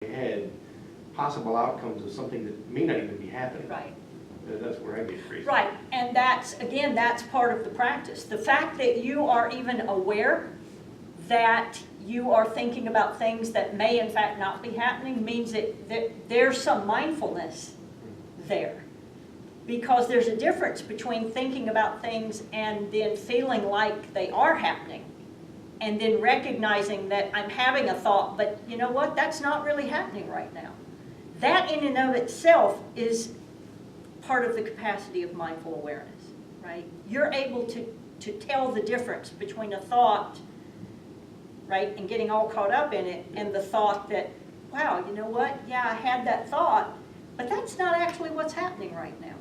ahead possible outcomes of something that may not even be happening. Right. That's where I get crazy. Right, and that's, again, that's part of the practice. The fact that you are even aware that you are thinking about things that may in fact not be happening means that there's some mindfulness there. Because there's a difference between thinking about things and then feeling like they are happening, and then recognizing that I'm having a thought, but you know what, that's not really happening right now. That in and of itself is part of the capacity of mindful awareness, right? You're able to tell the difference between a thought, right, and getting all caught up in it, and the thought that, wow, you know what, yeah, I had that thought, but that's not actually what's happening right now.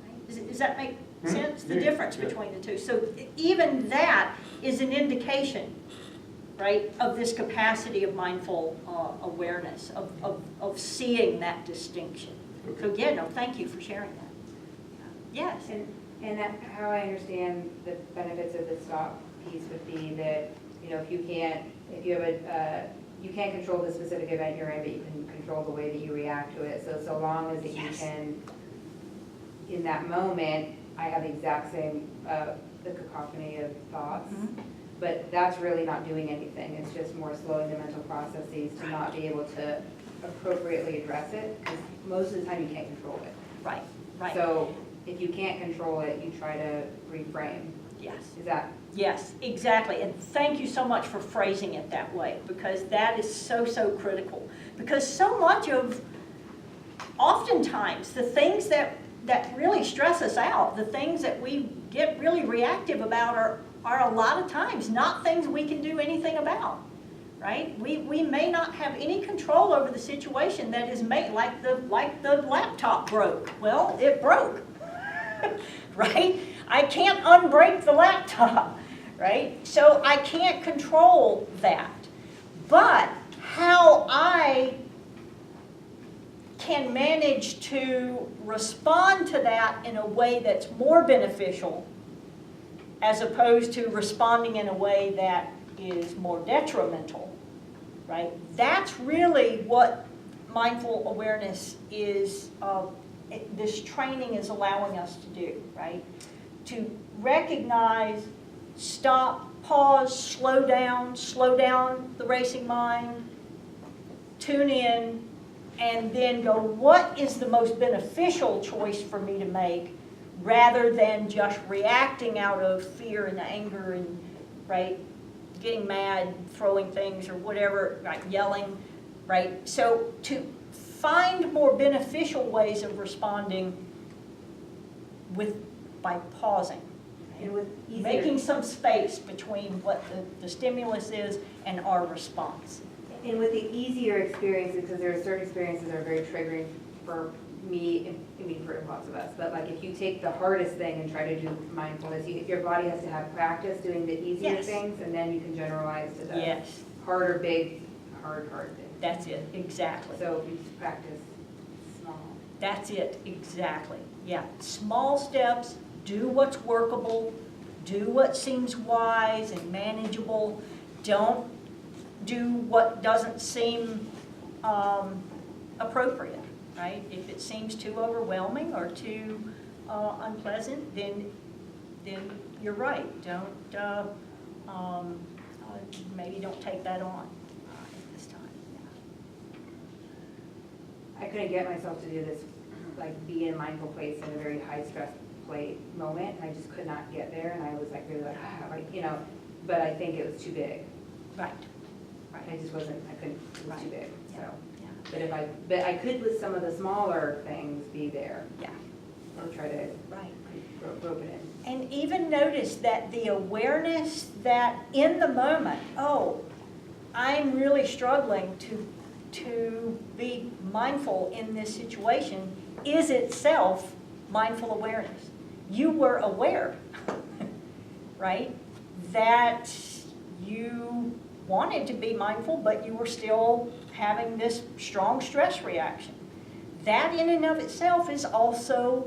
Right? Does that make sense? The difference between the two. So even that is an indication, right, of this capacity of mindful awareness, of seeing that distinction. Okay. So yeah, no, thank you for sharing that. Yes. And that, how I understand the benefits of the stop piece would be that, you know, you can't control the specific event you're in, but you can control the way that you react to it. So long as that you can, in that moment, I have the exact same, the cacophony of thoughts, but that's really not doing anything. It's just more slowing the mental processes to not be able to appropriately address it, because most of the time you can't control it. Right, right. So if you can't control it, you try to reframe. Yes. Is that? Yes, exactly. And thank you so much for phrasing it that way, because that is so, so critical. Because so much of, oftentimes, the things that really stress us out, the things that we get really reactive about are a lot of times not things we can do anything about. Right? We may not have any control over the situation that is made, like the laptop broke. Well, it broke, right? I can't unbreak the laptop, right? So I can't control that. But how I can manage to respond to that in a way that's more beneficial, as opposed to responding in a way that is more detrimental, right? That's really what mindful awareness is, this training is allowing us to do, right? To recognize, stop, pause, slow down the racing mind, tune in, and then go, what is the most beneficial choice for me to make, rather than just reacting out of fear and anger and, right, getting mad, throwing things or whatever, right, yelling, right? So to find more beneficial ways of responding by pausing, right? And with Making some space between what the stimulus is and our response. And with the easier experiences, because there are certain experiences that are very triggering for me, I mean for lots of us, but like if you take the hardest thing and try to do mindfulness, your body has to have practice doing the easier things, and then you can generalize to the harder, big, hard things. That's it, exactly. So you just practice small. That's it, exactly. Yeah, small steps, do what's workable, do what seems wise and manageable. Don't do what doesn't seem appropriate, right? If it seems too overwhelming or too unpleasant, then you're right. Don't maybe don't take that on at this time. I couldn't get myself to do this, like be in a mindful place in a very high stress moment. I just could not get there, and I was like really like, you know, but I think it was too big. Right. I just wasn't, I couldn't, it was too big, so. Yeah. But I could with some of the smaller things be there. Yeah. Or try to rope it in. And even notice that the awareness that in the moment, oh, I'm really struggling to be mindful in this situation, is itself mindful awareness. You were aware, right, that you wanted to be mindful, but you were still having this strong stress reaction. That in and of itself is also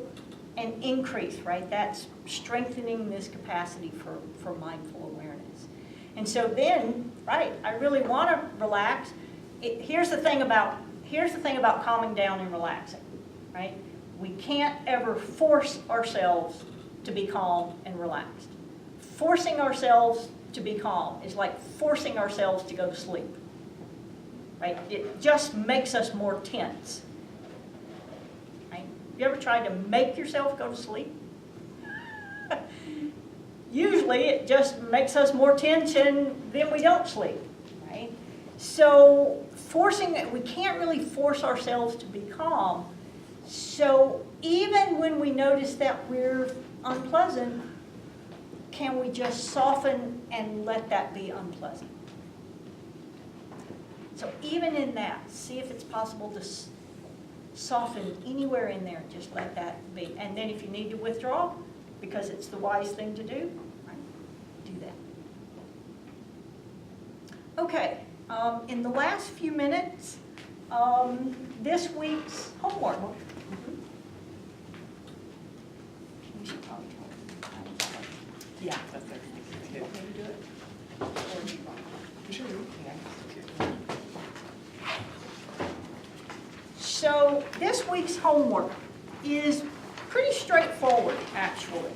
an increase, right? That's strengthening this capacity for mindful awareness. And so then, right, I really want to relax. here's the thing about calming down and relaxing, right? We can't ever force ourselves to be calm and relaxed. Forcing ourselves to be calm is like forcing ourselves to go to sleep, right? It just makes us more tense, right? You ever tried to make yourself go to sleep? Usually it just makes us more tense and then we don't sleep, right? So we can't really force ourselves to be calm. So even when we notice that we're unpleasant, can we just soften and let that be unpleasant? So even in that, see if it's possible to soften anywhere in there, just let that be. And then if you need to withdraw, because it's the wise thing to do, right, do that. Okay, in the last few minutes, this week's homework. We should probably talk. Yeah. You want me to do it? Or do you want? So this week's homework is pretty straightforward, actually.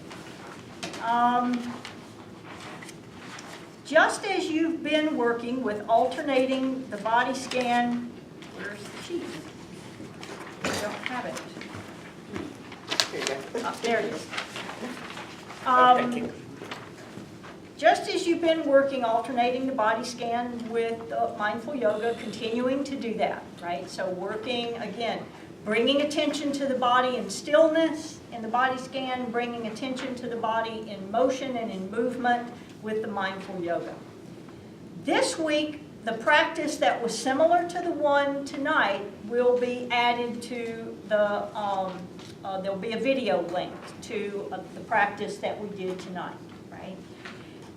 Just as you've been working with alternating the body scan, where's the sheet? I don't have it. There it is. Thank you. Just as you've been working alternating the body scan with mindful yoga, continuing to do that, right? So working, again, bringing attention to the body in stillness in the body scan, bringing attention to the body in motion and in movement with the mindful yoga. This week, the practice that was similar to the one tonight will be added to the, there'll be a video link to the practice that we did tonight, right?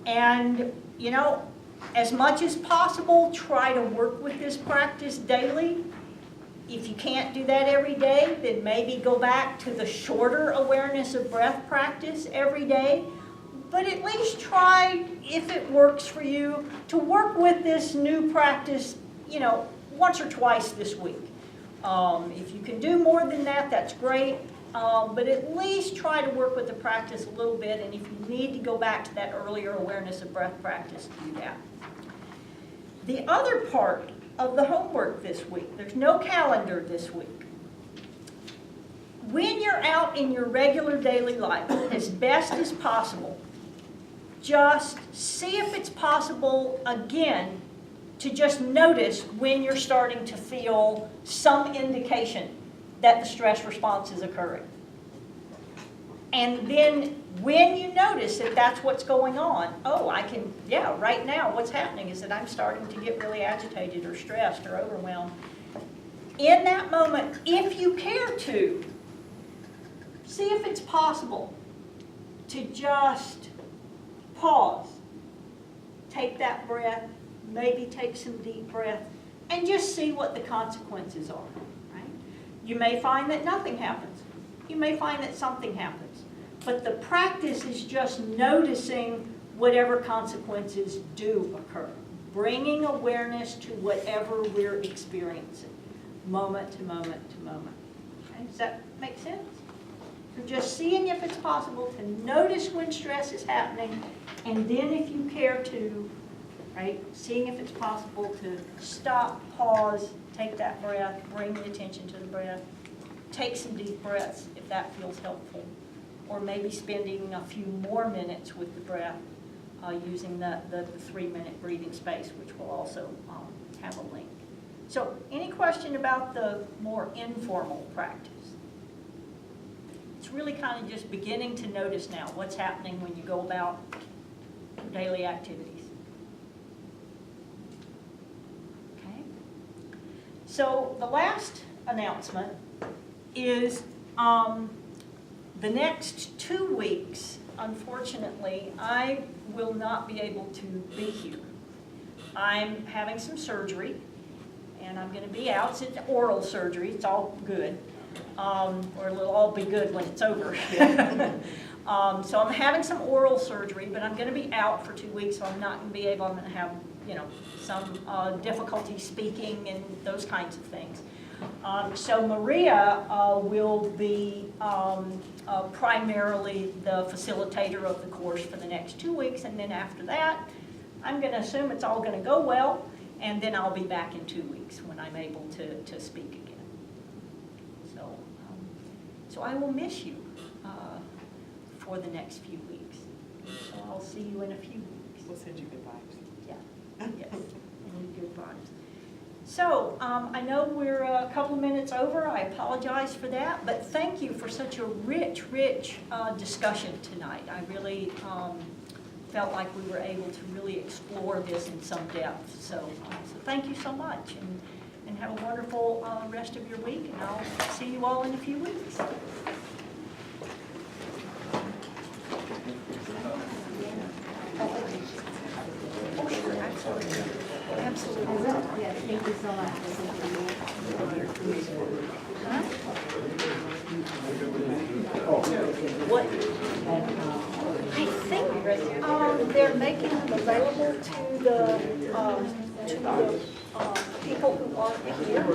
And, you know, as much as possible, try to work with this practice daily. If you can't do that every day, then maybe go back to the shorter awareness of breath practice every day. But at least try, if it works for you, to work with this new practice, you know, once or twice this week. If you can do more than that, that's great. But at least try to work with the practice a little bit, and if you need to go back to that earlier awareness of breath practice, do that. The other part of the homework this week, there's no calendar this week. When you're out in your regular daily life, as best as possible, just see if it's possible, again, to just notice when you're starting to feel some indication that the stress response is occurring. And then when you notice that that's what's going on, oh, right now what's happening is that I'm starting to get really agitated or stressed or overwhelmed. In that moment, if you care to, see if it's possible to just pause, take that breath, maybe take some deep breath, and just see what the consequences are. You may find that nothing happens. You may find that something happens. But the practice is just noticing whatever consequences do occur. Bringing awareness to whatever we're experiencing, moment to moment to moment. Okay? Does that make sense? So just seeing if it's possible to notice when stress is happening, and then if you care to, right, seeing if it's possible to stop, pause, take that breath, bring the attention to the breath, take some deep breaths if that feels helpful, or maybe spending a few more minutes with the breath using the 3-minute breathing space, which will also have a link. So any question about the more informal practice? It's really kind of just beginning to notice now what's happening when you go about daily activities. So the last announcement is the next 2 weeks, unfortunately, I will not be able to be here. I'm having some surgery, and I'm going to be out. It's oral surgery. It's all good, or it'll all be good when it's over. So I'm having some oral surgery, but I'm going to be out for 2 weeks, so I'm not going to be able. I'm going to have some difficulty speaking and those kinds of things. So Maria will be primarily the facilitator of the course for the next 2 weeks, and then after that, I'm going to assume it's all going to go well, and then I'll be back in 2 weeks when I'm able to speak again. So I will miss you for the next few weeks. So I'll see you in a few weeks. We'll send you good vibes. Yeah, yes, and good vibes. So I know we're a couple minutes over. I apologize for that, but thank you for such a rich discussion tonight. I really felt like we were able to really explore this in some depth. So thank you so much, and have a wonderful rest of your week, and I'll see you all in a few weeks. Oh, sure, absolutely. Absolutely. I will, yes, thank you so much. What? I think they're making them available to the people who aren't here,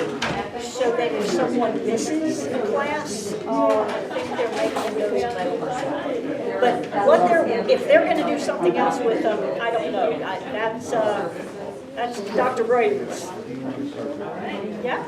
so that if someone misses a class, I think they're making those available. But if they're going to do something else with them, I don't know. That's Dr. Braden's. Yeah?